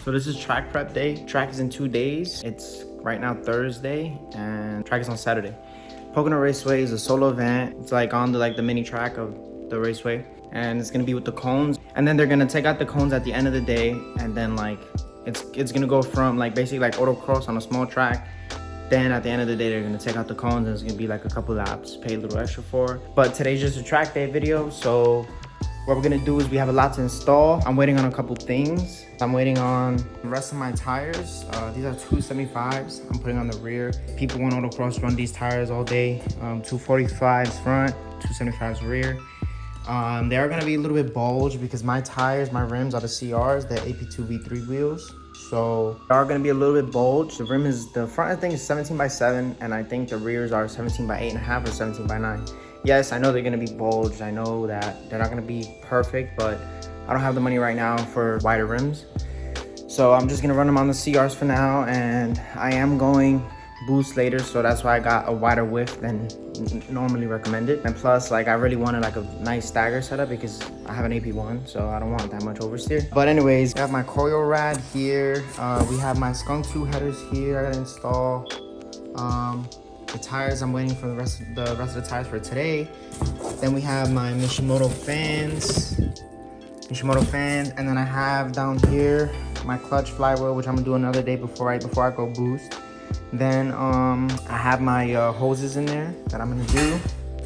So this is track prep day. Track is in 2 days. It's right now Thursday and track is on Saturday. Pocono Raceway is a solo event. It's like on the mini track of the raceway, and it's gonna be with the cones. And then they're gonna take out the cones at the end of the day, and then like it's gonna go from like basically like autocross on a small track. Then at the end of the day, they're gonna take out the cones and it's gonna be like a couple laps, pay a little extra for. But today's just a track day video, so what we're gonna do is we have a lot to install. I'm waiting on a couple things. I'm waiting on the rest of my tires. These are 275s. I'm putting on the rear. People want autocross run these tires all day. 245s front, 275s rear. They are gonna be a little bit bulged because my tires, my rims are the CRs, the AP2 V3 wheels. So they are gonna be a little bit bulged. The front I think is 17 by 7, and I think the rears are 17 by 8.5 or 17 by 9. Yes, I know they're gonna be bulged. I know that they're not gonna be perfect, but I don't have the money right now for wider rims. So I'm just gonna run them on the CRs for now, and I am going boost later, so that's why I got a wider width than normally recommended. And plus, like, I really wanted like a nice stagger setup because I have an AP1, so I don't want that much oversteer. But anyways, I have my coil rad here. We have my Skunk 2 headers here I gotta install. The tires, I'm waiting for the rest of the tires for today. Then we have my Mishimoto fans, and then I have down here my clutch flywheel, which I'm gonna do another day before I go boost. Then I have my hoses in there that I'm gonna do.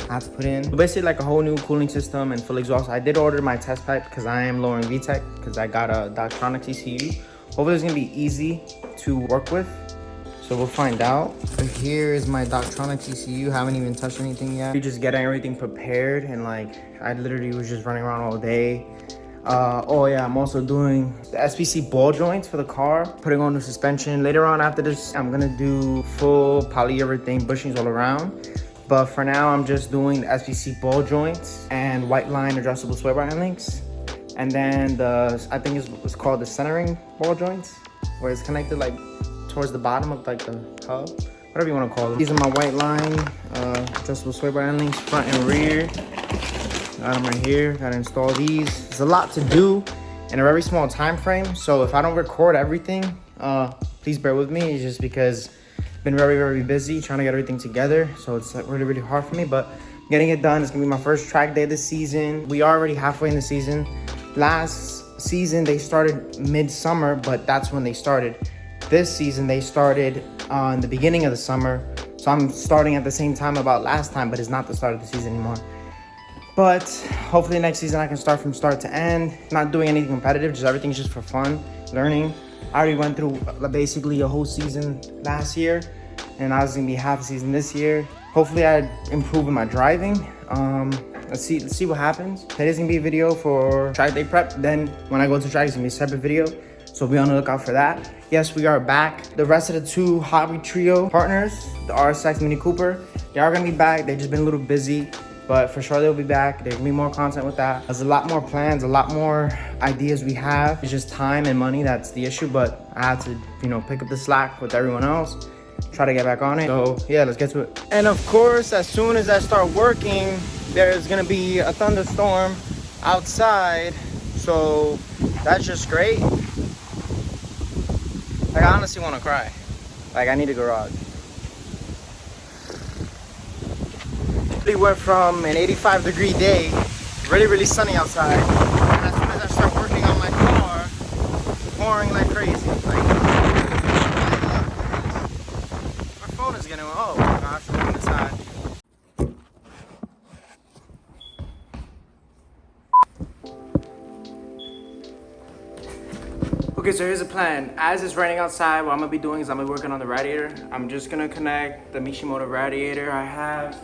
I have to put in basically like a whole new cooling system and full exhaust. I did order my test pipe because I am lowering VTEC because I got a Doctronics ECU. Hopefully it's gonna be easy to work with. So we'll find out. So here is my Doctronics ECU. Haven't even touched anything yet. We just getting everything prepared, and like I literally was just running around all day. Oh yeah, I'm also doing the SPC ball joints for the car, putting on the suspension. Later on after this, I'm gonna do full polyurethane bushings all around. But for now, I'm just doing the SPC ball joints and white line adjustable sway bar links. And then I think it's called the centering ball joints, where it's connected like towards the bottom of like the hub, whatever you want to call them. These are my white line adjustable sway bar links, front and rear. Got them right here. Gotta install these. There's a lot to do in a very small time frame, so if I don't record everything, please bear with me. It's just because I've been very busy trying to get everything together, so it's like really hard for me, but getting it done. It's gonna be my first track day of the season. We are already halfway in the season. Last season they started mid-summer, but that's when they started. This season they started on the beginning of the summer, so I'm starting at the same time about last time, but it's not the start of the season anymore. But hopefully next season I can start from start to end. Not doing anything competitive, just everything's just for fun, learning. I already went through basically a whole season last year, and I was gonna be half a season this year. Hopefully I improve in my driving. Let's see what happens. Today's gonna be a video for track day prep. Then when I go to track, it's gonna be a separate video. So be on the lookout for that. Yes, we are back. The rest of the 2 hobby trio partners, the RSX Mini Cooper, they are gonna be back. They've just been a little busy, but for sure they'll be back. There's gonna be more content with that. There's a lot more plans, a lot more ideas we have. It's just time and money that's the issue, but I had to, pick up the slack with everyone else, try to get back on it. So yeah, let's get to it. And of course, as soon as I start working, there's gonna be a thunderstorm outside. So that's just great. Like, I honestly want to cry. Like, I need a garage. We went from an 85-degree day, really sunny outside, and as soon as I start working on my car, pouring like crazy. Like, my phone is getting, oh my gosh, I'm on the side. Okay, so here's the plan. As it's raining outside, what I'm gonna be doing is I'm gonna be working on the radiator. I'm just gonna connect the Mishimoto radiator I have.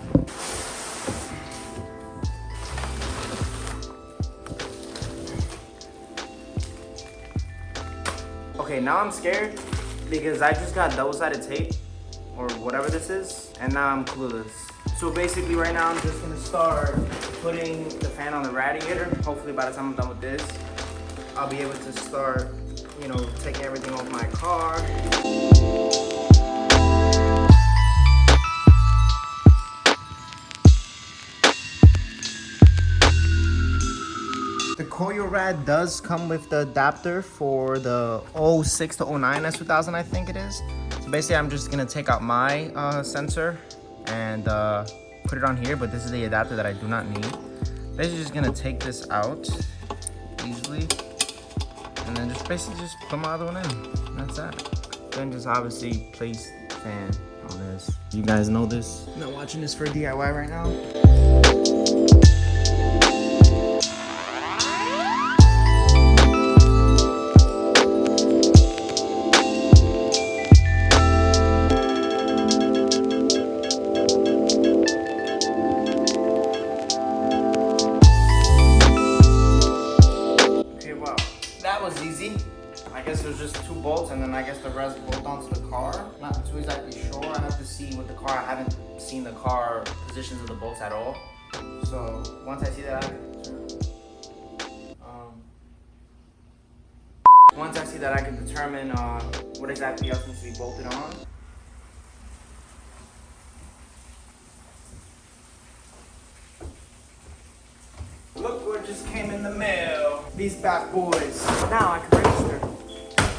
Okay, now I'm scared because I just got double-sided tape or whatever this is, and now I'm clueless. So basically right now I'm just gonna start putting the fan on the radiator. Hopefully by the time I'm done with this, I'll be able to start taking everything off my car. The Koyo Rad does come with the adapter for the 06 to 09 S2000, I think it is. So basically, I'm just gonna take out my sensor and put it on here, but this is the adapter that I do not need. Basically, just gonna take this out easily, and then just basically just put my other one in. That's that. Then just obviously place fan on this. You guys know this. I'm not watching this for DIY right now. I guess there's just 2 bolts, and then I guess the rest bolt onto the car. Not too exactly sure. I have to see with the car. I haven't seen the car positions of the bolts at all. So once I see that, I can determine what exactly else needs to be bolted on. Look what just came in the mail. These bad boys. Now I can register.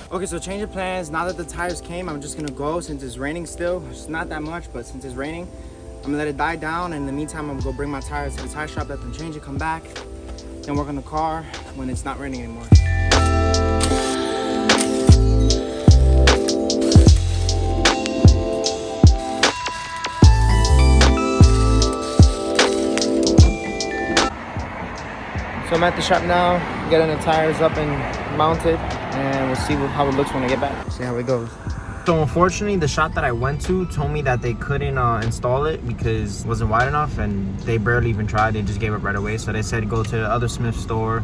Okay, so change of plans. Now that the tires came, I'm just gonna go since it's raining still. It's not that much, but since it's raining, I'm gonna let it die down. And in the meantime, I'm gonna go bring my tires to the tire shop, let them change it, come back, then work on the car when it's not raining anymore. So I'm at the shop now, getting the tires up and mounted, and we'll see how it looks when I get back. See how it goes. So unfortunately, the shop that I went to told me that they couldn't install it because it wasn't wide enough, and they barely even tried. They just gave up right away. So they said go to the other Smith store,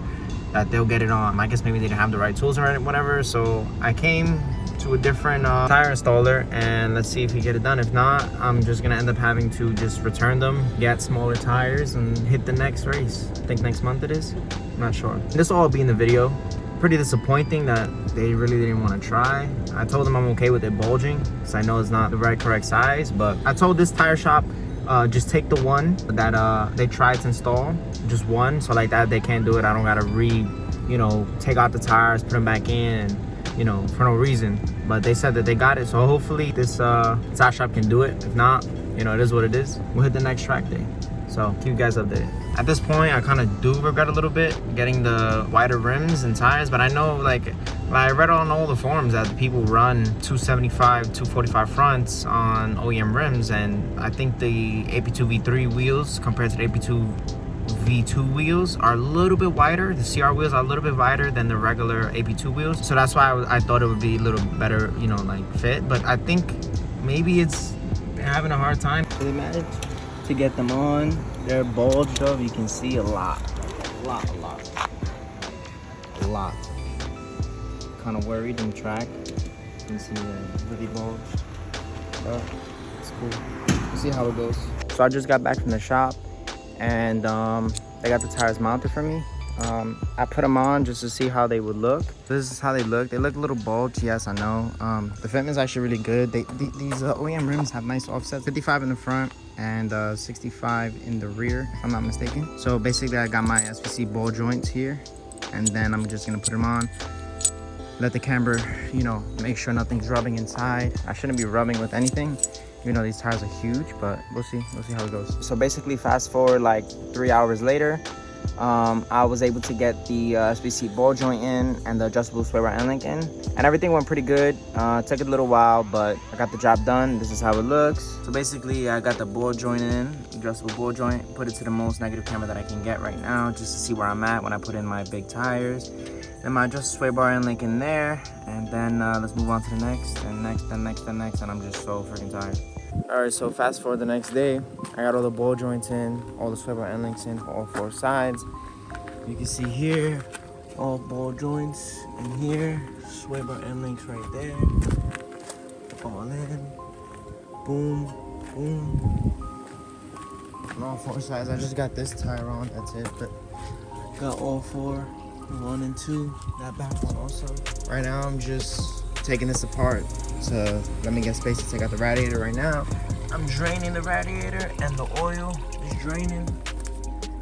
that they'll get it on. I guess maybe they didn't have the right tools or whatever. So I came to a different tire installer, and let's see if we get it done. If not, I'm just gonna end up having to just return them, get smaller tires, and hit the next race. I think next month it is. I'm not sure. This will all be in the video. Pretty disappointing that they really didn't want to try. I told them I'm okay with it bulging because I know it's not the correct size, but I told this tire shop just take the one that they tried to install, just one, so like that they can't do it. I don't gotta take out the tires, put them back in, and for no reason. But they said that they got it, so hopefully this tire shop can do it. If not, it is what it is. We'll hit the next track day, so keep you guys updated. At this point, I kind of do regret a little bit getting the wider rims and tires, but I know, like I read on all the forums that the people run 275, 245 fronts on OEM rims, and I think the AP2 V3 wheels compared to the AP2 V2 wheels are a little bit wider. The CR wheels are a little bit wider than the regular AP2 wheels, so that's why I thought it would be a little better, fit. But I think maybe they're having a hard time. So they managed to get them on. They're bulged up. You can see a lot. Kind of worried in the track. You can see they're really bulged. But it's cool. We'll see how it goes. So I just got back from the shop, and they got the tires mounted for me. I put them on just to see how they would look. This is how they look. They look a little bulged, yes, I know. The fitment's actually really good. These OEM rims have nice offsets. 55 in the front and 65 in the rear, if I'm not mistaken. So basically, I got my SVC ball joints here, and then I'm just gonna put them on. Let the camber, make sure nothing's rubbing inside. I shouldn't be rubbing with anything. These tires are huge, but we'll see how it goes. So basically, fast forward like 3 hours later, I was able to get the SVC ball joint in and the adjustable sway bar end link in, and everything went pretty good. Took a little while, but I got the job done. This is how it looks. So basically, I got the ball joint in, adjustable ball joint, put it to the most negative camber that I can get right now, just to see where I'm at when I put in my big tires. Then my adjustable sway bar end link in there, and then let's move on to the next, and next, and next, and next, and I'm just so freaking tired. Alright, so fast forward the next day, I got all the ball joints in, all the sway bar end links in, all 4 sides. You can see here, all ball joints in here, sway bar end links right there, all in, boom, boom, on all 4 sides. I just got this tire on, that's it, but got all 4, 1 and 2, that back one also. Right now, I'm just taking this apart to let me get space to take out the radiator. Right now I'm draining the radiator, and the oil is draining,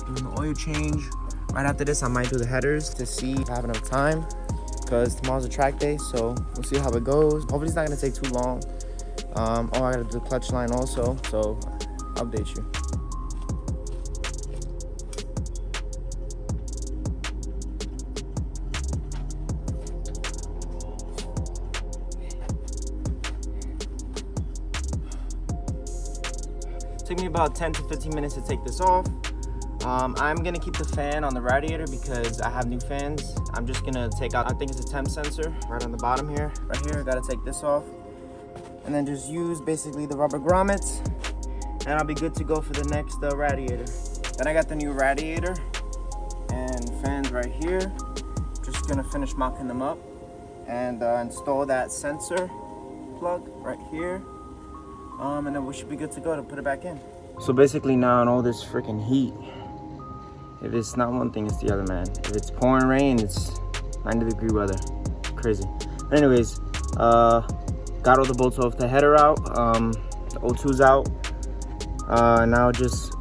doing the oil change Right after this, I might do the headers to see if I have enough time, because tomorrow's a track day, so we'll see how it goes. Hopefully it's not gonna take too long. Oh, I gotta do the clutch line also, so I'll update you. Took me about 10 to 15 minutes to take this off. I'm gonna keep the fan on the radiator because I have new fans. I'm just gonna take out, I think it's a temp sensor right on the bottom here. Right here, I gotta take this off. And then just use basically the rubber grommets, and I'll be good to go for the next radiator. Then I got the new radiator and fans right here. Just gonna finish mocking them up and install that sensor plug right here. And then we should be good to go to put it back in. So basically now in all this freaking heat, if it's not one thing, it's the other, man. If it's pouring rain, it's 90-degree weather. Crazy. But anyways, got all the bolts off the header out. The O2's out. Now just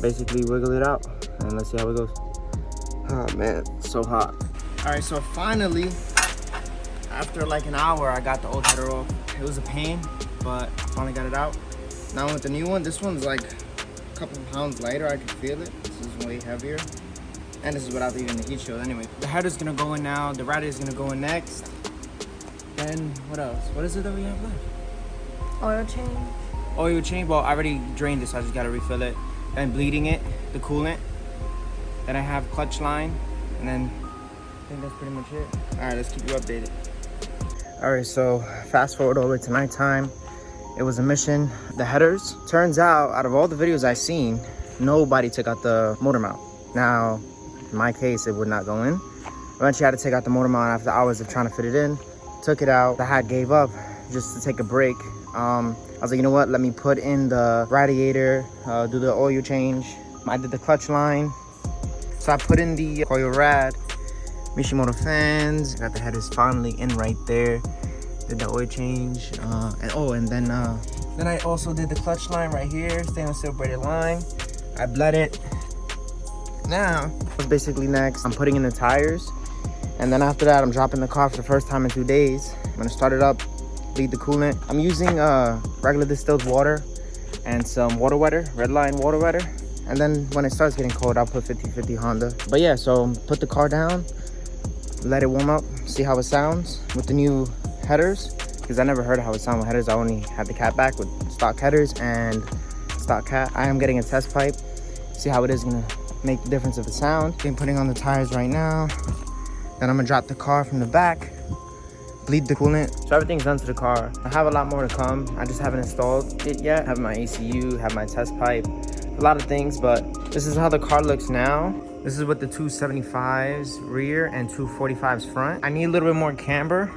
basically wiggle it out and let's see how it goes. Oh man, it's so hot. All right, so finally, after like an hour, I got the old header off. It was a pain, but I finally got it out. Now with the new one, this one's like a couple pounds lighter. I can feel it. This is way heavier. And this is without even the heat shield. Anyway, the header's gonna go in now. The radiator's gonna go in next. Then what else? What is it that we have left? Oil change. Oil change. Well, I already drained this, so I just gotta refill it. Then bleeding it, the coolant. Then I have clutch line, and then I think that's pretty much it. All right, let's keep you updated. All right, so fast forward all the way to nighttime. It was a mission. The headers. Turns out of all the videos I've seen, nobody took out the motor mount. Now, in my case, it would not go in. Eventually, I had to take out the motor mount after hours of trying to fit it in. Took it out. I had gave up just to take a break. I was like, you know what? Let me put in the radiator, do the oil change. I did the clutch line. So I put in the oil rad, Mishimoto fans. Got the headers finally in right there. Did the oil change. And then I also did the clutch line right here, stainless steel braided line. I bled it. Now, what's basically next? I'm putting in the tires. And then after that, I'm dropping the car for the first time in 2 days. I'm gonna start it up, bleed the coolant. I'm using regular distilled water and some water wetter, Redline water wetter. And then when it starts getting cold, I'll put 50/50 Honda. But yeah, so put the car down, let it warm up, see how it sounds with the new headers. Because I never heard how it sounded with headers. I only had the cat back with stock headers and stock cat. I am getting a test pipe, see how it is gonna make the difference of the sound. I'm putting on the tires right now. Then I'm gonna drop the car from the back, bleed the coolant. So everything's done to the car. I have a lot more to come. I just haven't installed it yet. I have my ECU, have my test pipe, a lot of things, but this is how the car looks now. This is with the 275s rear and 245s front. I need a little bit more camber,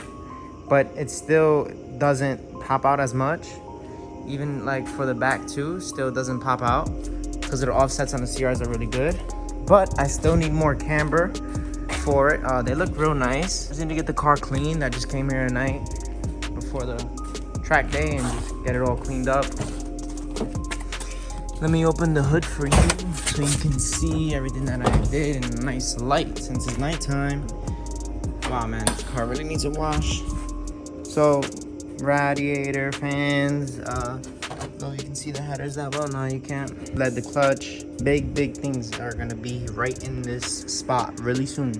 but it still doesn't pop out as much. Even like for the back too, still doesn't pop out because the offsets on the CRs are really good. But I still need more camber for it. They look real nice. I just need to get the car cleaned. I just came here tonight before the track day and just get it all cleaned up. Let me open the hood for you so you can see everything that I did in a nice light since it's nighttime. Wow, man, this car really needs a wash. So, radiator, fans, no, you can see the headers that well. No, you can't. Led the clutch. Big things are gonna be right in this spot really soon.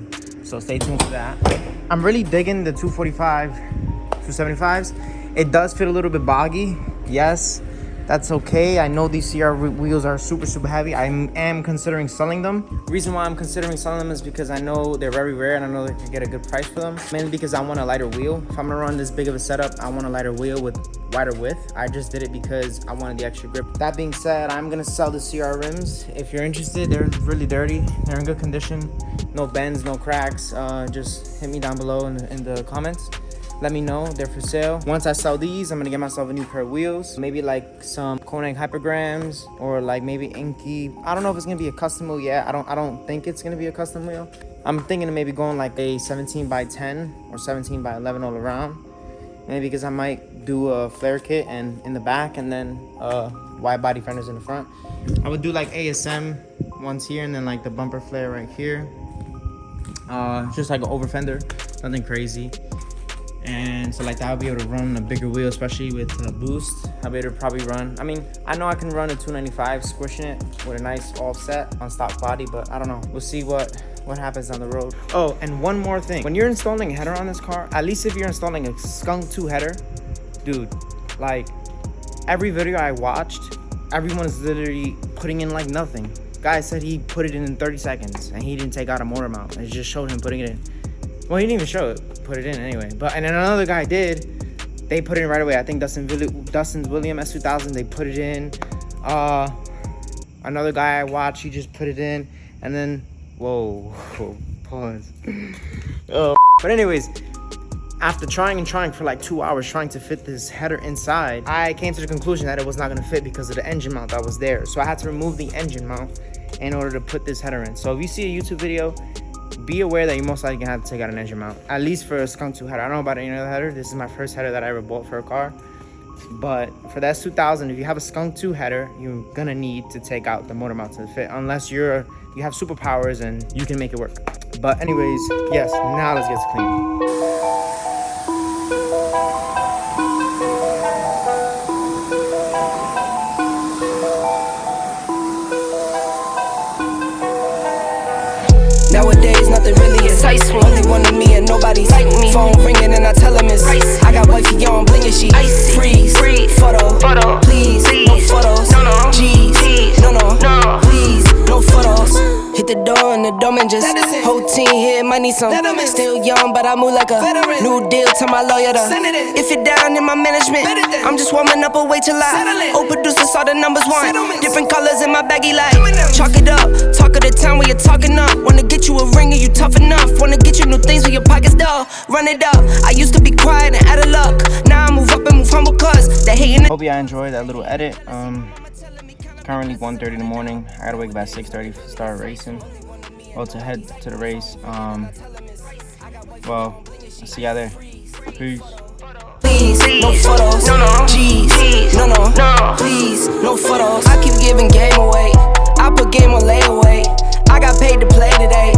So stay tuned for that. I'm really digging the 245, 275s. It does feel a little bit boggy. Yes, that's okay. I know these CR wheels are super heavy. I am considering selling them. The reason why I'm considering selling them is because I know they're very rare and I know I can get a good price for them. Mainly because I want a lighter wheel. If I'm gonna run this big of a setup, I want a lighter wheel with wider width. I just did it because I wanted the extra grip. That being said, I'm gonna sell the CR rims. If you're interested, they're really dirty. They're in good condition. No bends, no cracks. Just hit me down below in the comments. Let me know, they're for sale. Once I sell these, I'm gonna get myself a new pair of wheels. Maybe like some Koenig hypergrams or like maybe Inky. I don't know if it's gonna be a custom wheel yet. I don't think it's gonna be a custom wheel. I'm thinking of maybe going like a 17x10 or 17x11 all around. Maybe because I might do a flare kit and in the back and then wide body fenders in the front. I would do like ASM ones here, and then like the bumper flare right here. Just like an over fender, nothing crazy. And so like that, I'll be able to run a bigger wheel, especially with a boost. I'll be able to probably run, I mean, I know I can run a 295 squishing it with a nice offset on stock body, but I don't know. We'll see what happens down the road. Oh, and one more thing. When you're installing a header on this car, at least if you're installing a Skunk 2 header, dude, like every video I watched, everyone is literally putting in like nothing. Guy said he put it in 30 seconds and he didn't take out a motor mount. It just showed him putting it in. Well, he didn't even show it, put it in anyway. But and then another guy did. They put it in right away. I think Dustin's William S2000. They put it in. Another guy I watched, he just put it in, and then whoa, pause. Oh, but anyways, after trying for like 2 hours trying to fit this header inside, I came to the conclusion that it was not gonna fit because of the engine mount that was there. So I had to remove the engine mount in order to put this header in. So if you see a YouTube video, be aware that you most likely gonna have to take out an engine mount, at least for a Skunk 2 header. I don't know about any other header. This is my first header that I ever bought for a car. But for the S2000, if you have a Skunk 2 header, you're gonna need to take out the motor mount to fit, unless you have superpowers and you can make it work. But anyways, yes, now let's get to cleaning. Nowadays, nothing really is ice. Only one of me and nobody's like me. Phone ringing and I tell him it's ice. I got wifey on blingy, she icy. Freeze, photo, please, no photos. G's, no, please, no photos. Hit the door and the doorman just whole team here might need some. Still young, but I move like a new deal to my lawyer. If you're down in my management, I'm just warming up, wait till I old producer saw the numbers one. Different colors in my baggy light. Chalk it up, talk of the town where you're talking up. Wanna get you a ring and you tough enough. Wanna get you new things with your pockets dull. Run it up. I used to be quiet and out of luck. Now I move up and move humble cause they hating. Hope you enjoyed that little edit. Currently 1:30 in the morning. I gotta wake up at 6:30 to start racing. Well, to head to the race. Well, I'll see y'all there. Peace. Please, no photos. G's, no. Please, no photos. I keep giving game away. I put game on layaway. I got paid to play today.